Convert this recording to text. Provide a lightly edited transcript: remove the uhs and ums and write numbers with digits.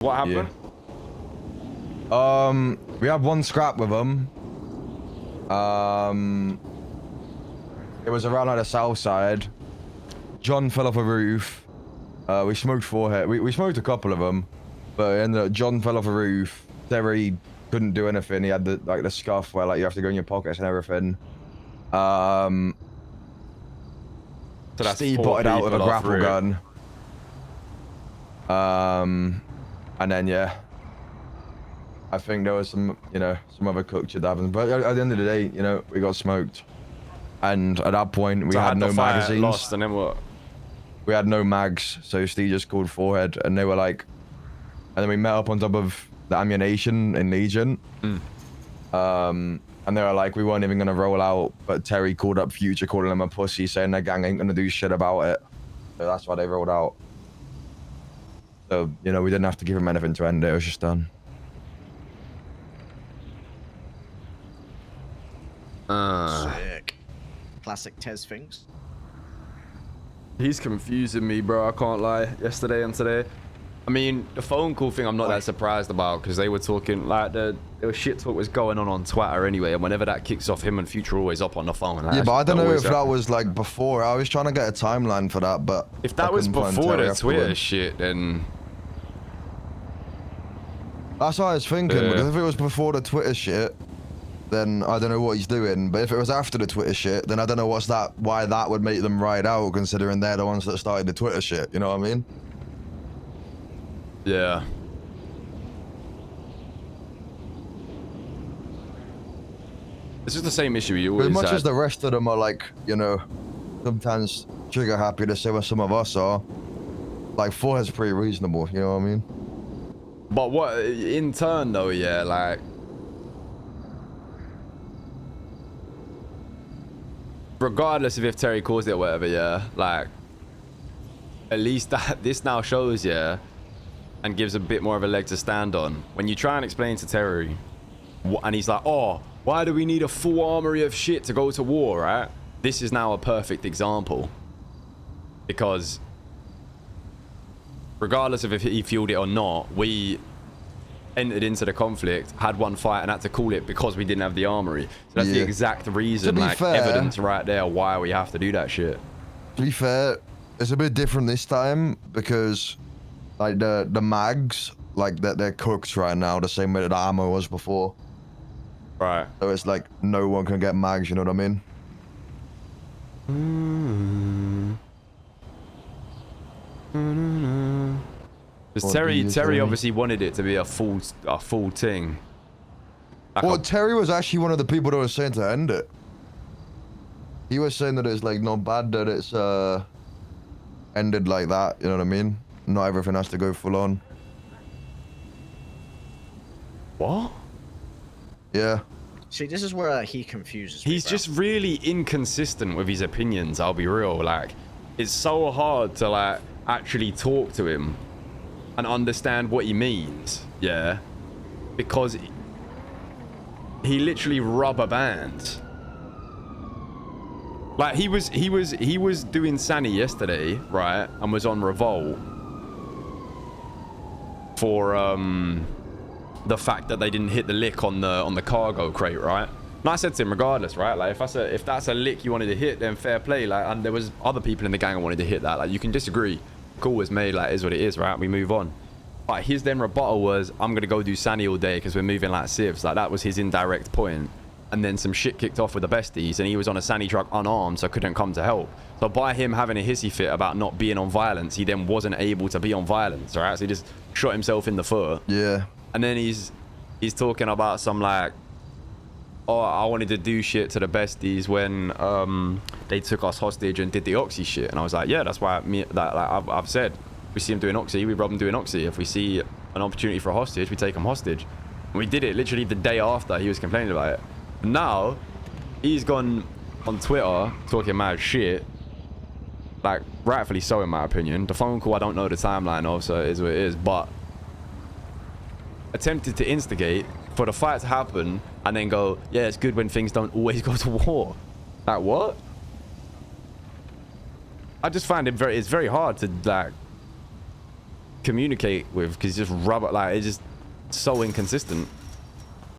What happened? Yeah. We had one scrap with them. It was around like the south side. John fell off a roof. We smoked forehead. We smoked a couple of them, but it ended up John fell off a roof. Terry couldn't do anything. He had the scuff where like you have to go in your pockets and everything. So that's Steve four botted out with a people off grapple route. gun. And then yeah, I think there was some other cook shit that happened. But at the end of the day, we got smoked. And at that point, we had no magazines. Lost, and then what? We had no mags, so Steve just called forehead, and they were like, and then we met up on top of the ammunition in Legion. And they were like, we weren't even gonna roll out, but Terry called up Future, calling them a pussy, saying their gang ain't gonna do shit about it. So that's why they rolled out. So, we didn't have to give him anything to end it, it was just done. Sick. Classic Tez things. He's confusing me, bro. I can't lie. Yesterday and today. I mean, the phone call thing I'm not that surprised about, because they were talking, like, there was shit talk was going on Twitter anyway, and whenever that kicks off, him and Future are always up on the phone. Like, yeah, but I don't know if that was, like, before. I was trying to get a timeline for that, but... If that was before the Twitter shit, then... That's what I was thinking, because if it was before the Twitter shit, then I don't know what he's doing. But if it was after the Twitter shit, then I don't know why that would make them ride out, considering they're the ones that started the Twitter shit, you know what I mean? Yeah. This is the same issue you always As much had. as the rest of them are like, sometimes trigger happy to say what some of us are, like, Forehead's pretty reasonable, you know what I mean? But what, in turn though, yeah, like... Regardless of if Terry caused it or whatever, yeah, like... At least this now shows, yeah, and gives a bit more of a leg to stand on. When you try and explain to Terry, and he's like, oh, why do we need a full armory of shit to go to war, right? This is now a perfect example. Because... regardless of if he fueled it or not, we entered into the conflict, had one fight, and had to call it because we didn't have the armory. So that's the exact reason, like, fair, evidence right there why we have to do that shit. To be fair, it's a bit different this time because, like, the mags, like, they're cooked right now the same way that the ammo was before. Right. So it's like no one can get mags, you know what I mean? Because Terry obviously wanted it to be a full thing. Like well, Terry was actually one of the people that was saying to end it. He was saying that it's like not bad that it's ended like that, you know what I mean? Not everything has to go full on. What? Yeah. See, this is where he confuses me. He's just really inconsistent with his opinions, I'll be real. Like, it's so hard to, like, actually talk to him and understand what he means, yeah? Because he literally rubber bands. Like, he was doing Sani yesterday, right? And was on Revolt for the fact that they didn't hit the lick on the cargo crate, right? And I said to him, regardless, right? Like, if that's a lick you wanted to hit, then fair play. Like, and there was other people in the gang who wanted to hit that. Like, you can disagree. Call was made, like, is what it is, right? We move on. But his then rebuttal was, I'm gonna go do Sani all day because we're moving like civs. Like, that was his indirect point. And then some shit kicked off with the Besties, and he was on a Sani truck unarmed, so couldn't come to help. So by him having a hissy fit about not being on violence, he then wasn't able to be on violence, right? So he just shot himself in the foot. Yeah. And then he's talking about some, like, oh, I wanted to do shit to the Besties when they took us hostage and did the Oxy shit. And I was like, yeah, that's why I've said, if we see him doing Oxy, we rob him doing Oxy. If we see an opportunity for a hostage, we take him hostage. And we did it literally the day after he was complaining about it. Now, he's gone on Twitter talking mad shit. Like, rightfully so, in my opinion. The phone call, I don't know the timeline of, so it is what it is. But attempted to instigate for the fight to happen and then go, yeah, it's good when things don't always go to war. Like, what? I just find it's very hard to, like, communicate with because he's just rubber, like it's just so inconsistent.